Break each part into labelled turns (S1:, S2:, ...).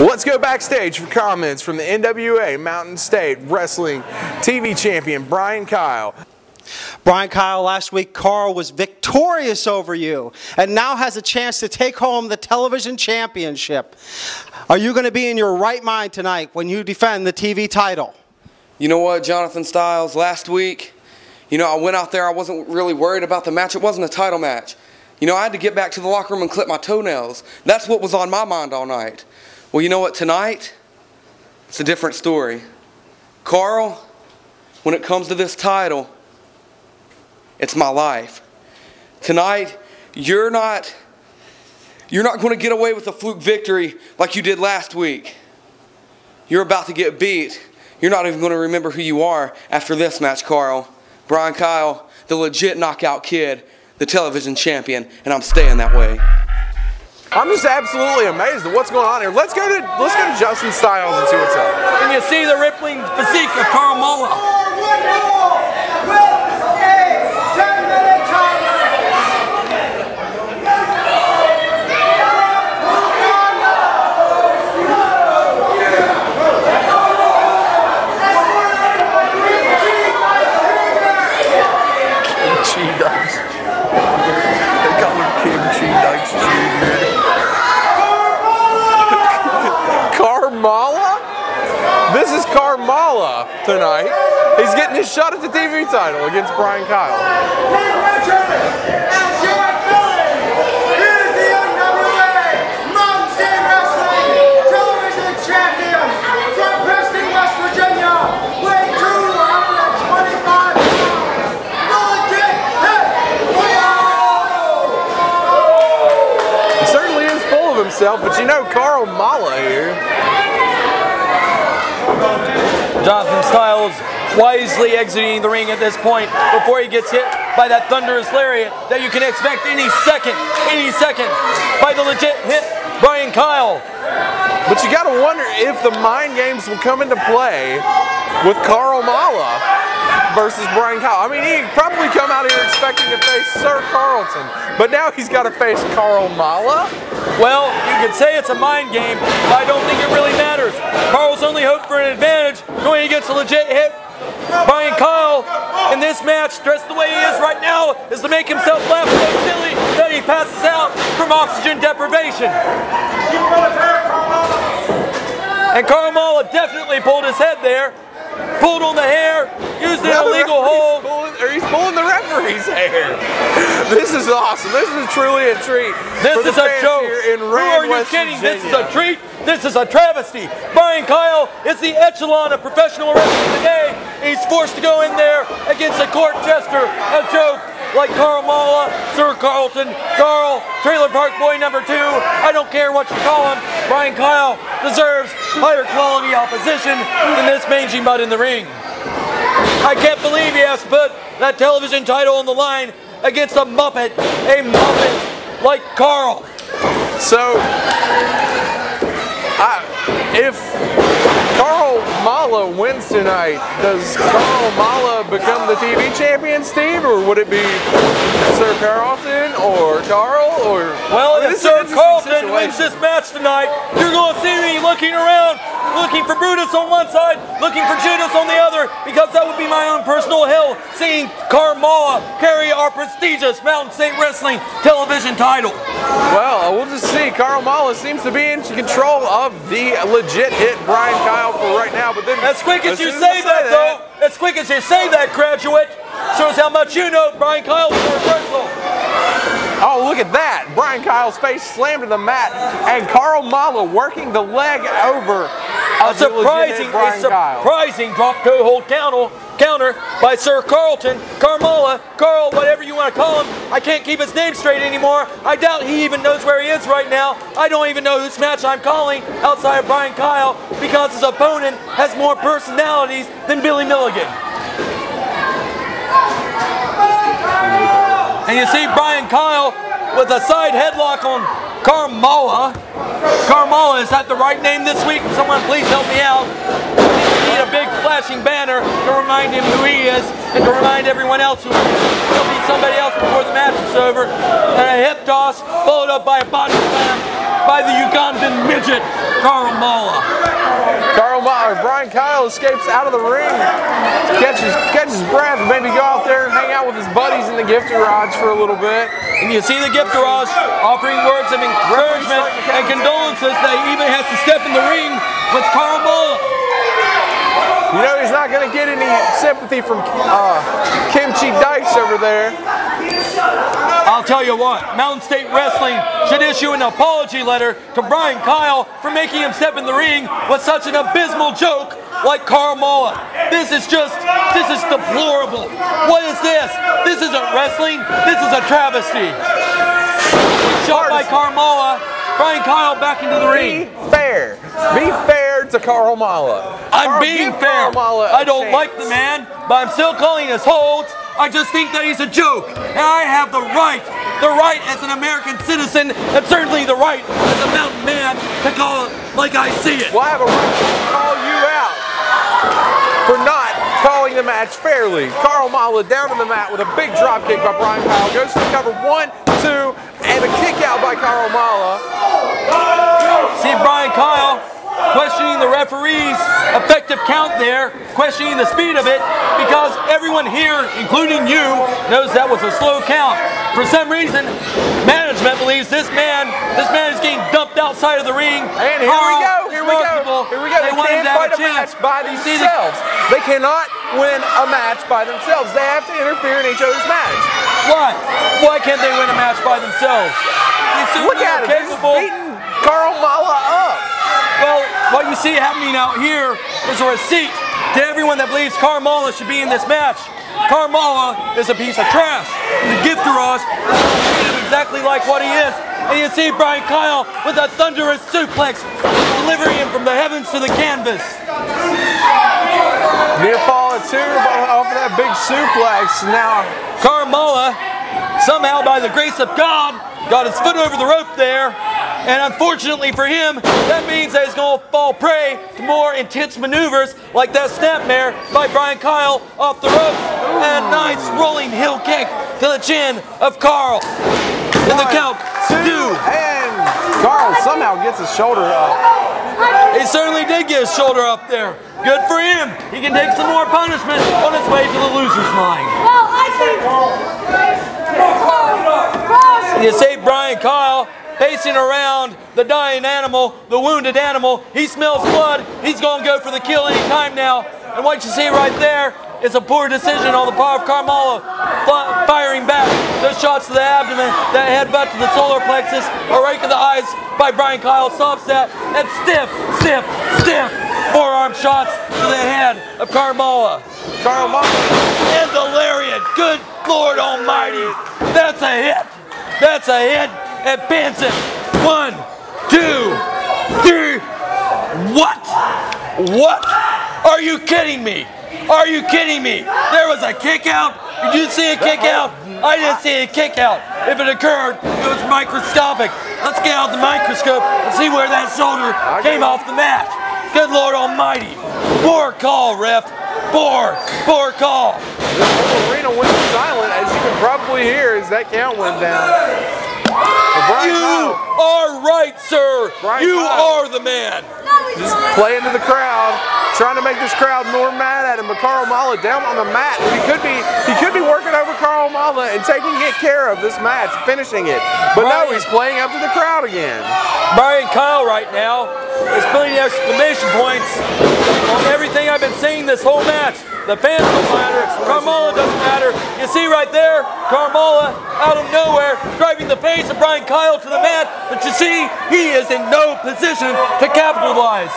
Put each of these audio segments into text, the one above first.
S1: Let's go backstage for comments from the NWA Mountain State Wrestling TV champion, Brian Kyle.
S2: Brian Kyle, last week Carl was victorious over you and now has a chance to take home the television championship. Are you going to be in your right mind tonight when you defend the TV title?
S3: You know what, Jonathan Styles, last week, I went out there, I wasn't really worried about the match. It wasn't a title match. I had to get back to the locker room and clip my toenails. That's what was on my mind all night. Well, you know what, tonight, it's a different story. Carl, when it comes to this title, it's my life. Tonight, you're not going to get away with a fluke victory like you did last week. You're about to get beat. You're not even going to remember who you are after this match, Carl. Brian Kyle, the legit knockout kid, the television champion, and I'm staying that way.
S1: I'm just absolutely amazed at what's going on here. Let's go to Justin Styles and see what's up.
S4: And you see the rippling physique of Carl Mola.
S1: This is Carmella tonight. He's getting his shot at the TV title against Brian Kyle. He certainly is full of himself, but Carmella here.
S4: Jonathan Styles wisely exiting the ring at this point before he gets hit by that thunderous lariat that you can expect any second by the legit hit Brian Kyle.
S1: But you got to wonder if the mind games will come into play with Carmella versus Brian Kyle. I mean, he'd probably come out here expecting to face Sir Carlton, but now he's got to face Carmella.
S4: Well, you could say it's a mind game, but I don't think it really matters. Carl's only hope for an advantage going against a legit hit. Brian Kyle, in this match, dressed the way he is right now, is to make himself laugh so silly that he passes out from oxygen deprivation. And Carmella definitely pulled his head there. Pulled on the hair, used an illegal hold.
S1: He's pulling the referee's hair. This is awesome. This is truly a treat.
S4: This is a joke. Who are you kidding? This is a treat. This is a travesty. Brian Kyle is the echelon of professional wrestling today. He's forced to go in there against a court jester, a joke like Carmella, Sir Carlton, Carl, Trailer Park Boy #2. I don't care what you call him. Brian Kyle deserves higher quality opposition than this mangy mud in the ring. I can't believe he has to put that television title on the line against a Muppet like Carl.
S1: So, if Carmella wins tonight, does Carmella become the TV champion, Steve, or would it be Sir Carlton or Carl? Or
S4: well, if Sir Carlton wins this match tonight, you're going to see me looking around, looking for Brutus on one side, looking for Judas on the other, because that would be my own personal hell, seeing Carmella carry our prestigious Mountain State Wrestling television title.
S1: Well, we'll just see. Carmella seems to be in control of the legit hit Brian Kyle for right now, but then
S4: as quick as you say that, though, as quick as you say that, graduate, shows how much you know Brian Kyle's reversal.
S1: Oh, look at that. Brian Kyle's face slammed to the mat, and Carmella working the leg over
S4: a surprising drop toe hold counter by Sir Carlton. Carmella, Carl, whatever you want to call him. I can't keep his name straight anymore. I doubt he even knows where he is right now. I don't even know whose match I'm calling outside of Brian Kyle because his opponent has more personalities than Billy Milligan. And you see Brian Kyle with a side headlock on Carmella. Carmella, is that the right name this week? Someone please help me out. We need a big flashing banner to remind him who he is and to remind everyone else who he'll be somebody else before the match is over. And a hip toss followed up by a body slam. by the Ugandan midget, Carl Mala.
S1: Brian Kyle escapes out of the ring, catches breath, maybe go out there and hang out with his buddies in the gift garage for a little bit.
S4: And you see the gift garage offering words of encouragement and condolences that he even has to step in the ring with Carl Mala.
S1: You know he's not going to get any sympathy from Kimchi Dykes over there.
S4: I'll tell you what, Mountain State Wrestling should issue an apology letter to Brian Kyle for making him step in the ring with such an abysmal joke like Carl Mala. This is deplorable. What is this? This isn't wrestling, this is a travesty. Shot by Carl Mala, Brian Kyle back into the ring.
S1: Be fair to Carl Mala.
S4: I'm being fair. I don't like the man, but I'm still calling his holds. I just think that he's a joke, and I have the right as an American citizen, and certainly the right as a mountain man to call it like I see it.
S1: Well, I have a right to call you out for not calling the match fairly. Carl Mala down on the mat with a big drop kick by Brian Kyle. Goes to the cover, 1, 2, and a kick out by Carl Mala.
S4: See Brian Kyle questioning the referee's effective count there, questioning the speed of it, because everyone here, including you, knows that was a slow count. For some reason, management believes this man is getting dumped outside of the ring.
S1: And here we go. They can't fight a match by themselves. They cannot win a match by themselves. They have to interfere in each other's match.
S4: Why? Why can't they win a match by themselves?
S1: Look at him. He's beating Carl Mala up.
S4: Well, what you see happening out here is a receipt to everyone that believes Carl Mala should be in this match. Carl Mala is a piece of trash. The gift garage is exactly like what he is. And you see Brian Kyle with a thunderous suplex, delivering him from the heavens to the canvas.
S1: Near fall at 2 off of that big suplex. Now,
S4: Carl Mala, somehow by the grace of God, got his foot over the rope there. And unfortunately for him, that means that he's going to fall prey to more intense maneuvers like that snapmare by Brian Kyle off the ropes. And a nice rolling heel kick to the chin of Carl. And the count, 2.
S1: And Carl somehow gets his shoulder up.
S4: He certainly did get his shoulder up there. Good for him. He can take some more punishment on his way to the loser's line.
S5: Well, I think...
S4: You see Brian Kyle pacing around the dying animal, the wounded animal. He smells blood. He's going to go for the kill any time now. And what you see right there is a poor decision on the part of Carl Mala, firing back those shots to the abdomen, that headbutt to the solar plexus, a rake of the eyes by Brian Kyle stops that, and stiff forearm shots to the head of Carl Mala. And the lariat, good Lord Almighty, that's a hit. That's a hit. And pins it. 1, 2, 3. What? Are you kidding me? Are you kidding me? There was a kick out. Did you see a kick out? I didn't see a kick out. If it occurred, it was microscopic. Let's get out the microscope and see where that shoulder came off the mat. Good Lord Almighty. Poor call, ref. Poor call.
S1: The whole arena went silent, as you can probably hear, as that count went down.
S4: You are right, sir. You are the man.
S1: Just playing to the crowd, trying to make this crowd more mad at him. But Carl Mala down on the mat. He could be working over Carl Mala and taking care of this match, finishing it. But no, he's playing up to the crowd again.
S4: Brian Kyle right now is putting exclamation points on everything I've been saying this whole match. The fans don't matter. Carl Mala doesn't matter. You see right there, Carl Mala out of nowhere driving the pace of Brian Kyle to the mat. But you see, he is in no position to capitalize.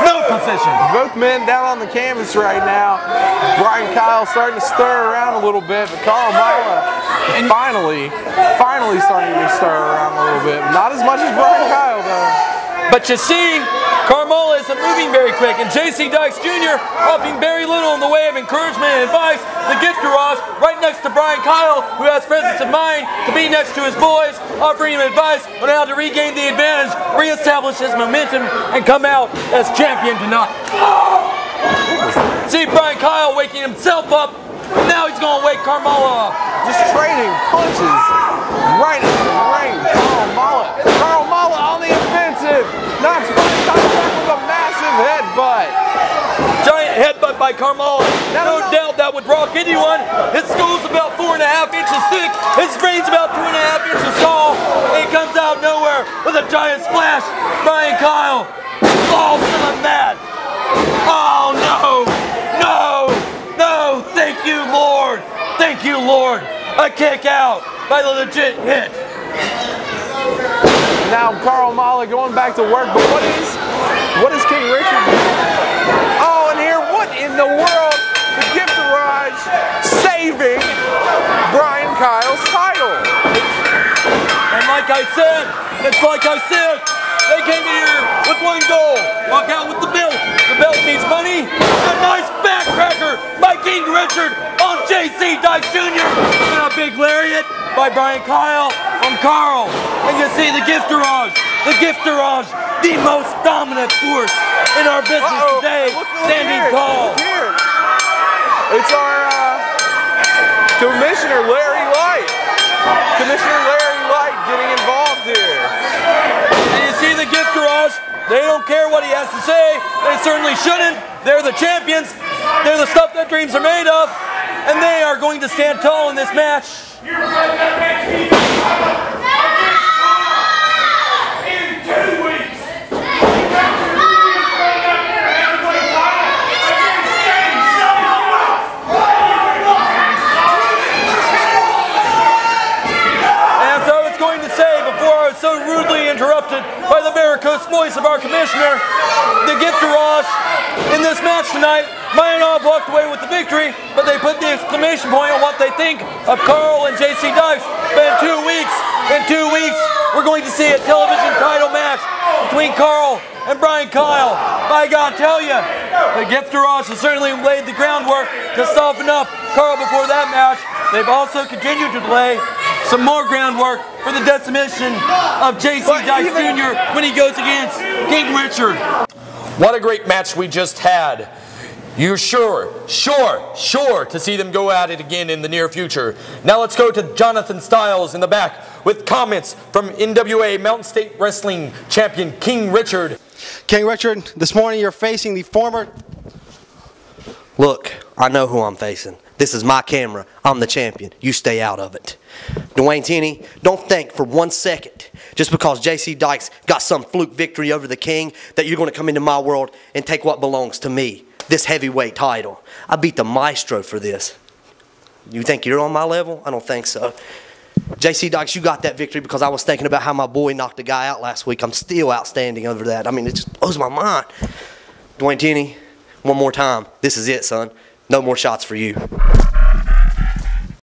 S4: No position.
S1: Both men down on the canvas right now. Brian Kyle starting to stir around a little bit, but Carl Mala is finally starting to stir around a little bit. Not as much as Brian Kyle though.
S4: But you see, Carl Mala isn't moving very quick, and J.C. Dykes Jr. offering very little in the way of encouragement and advice. The gift garage right next to Brian Kyle, who has presence of mind to be next to his boys, offering him advice on how to regain the advantage, reestablish his momentum, and come out as champion tonight. See Brian Kyle waking himself up. Now he's going to wake Carl Mala up.
S1: Just trading punches right in the ring. Carl Carl Mala on the offensive. Knocks Brian Kyle back with a massive headbutt.
S4: Giant headbutt by Carmella. No doubt that would rock anyone. His skull's about 4.5 inches thick. His brain's about 2.5 inches tall. And he comes out of nowhere with a giant splash. Brian Kyle falls to the mat. Oh no! No! No! Thank you, Lord! Thank you, Lord! A kick out by the legit hit.
S1: Now Carl Mala going back to work, but what is King Richard doing? Oh, and here, what in the world? The Gift Garage saving Brian Kyle's title.
S4: And like I said, they came here with one goal. Walk out with the belt. The belt means money. A nice backcracker by King Richard on J.C. Dykes Jr. And a big lariat by Brian Kyle on Carl. And you see the Gift Garage. The Gift Garage, the most dominant force in our business today, standing tall.
S1: Here. It's our Commissioner Larry Light. Commissioner Larry Light getting involved here.
S4: And you see the Gift Garage, they don't care what he has to say. They certainly shouldn't. They're the champions. They're the stuff that dreams are made of. And they are going to stand tall in this match. So rudely interrupted by the varicose voice of our commissioner. The Gift Garage in this match tonight might not have walked away with the victory, but they put the exclamation point on what they think of Carl and J.C. Dykes. But in 2 weeks, we're going to see a television title match between Carl and Brian Kyle. I gotta tell you, the Gift Garage has certainly laid the groundwork to soften up Carl before that match. They've also continued to lay some more groundwork for the decimation of J.C. Dykes Jr. when he goes against King Richard.
S5: What a great match we just had. You're sure to see them go at it again in the near future. Now let's go to Jonathan Styles in the back with comments from NWA Mountain State Wrestling Champion King Richard.
S2: King Richard, this morning you're facing the former...
S6: Look, I know who I'm facing. This is my camera. I'm the champion. You stay out of it. Dwayne Tenney, don't think for 1 second, just because J.C. Dykes got some fluke victory over the King, that you're going to come into my world and take what belongs to me, this heavyweight title. I beat the maestro for this. You think you're on my level? I don't think so. J.C. Dykes, you got that victory because I was thinking about how my boy knocked a guy out last week. I'm still outstanding over that. I mean, it just blows my mind. Dwayne Tenney, one more time. This is it, son. No more shots for you.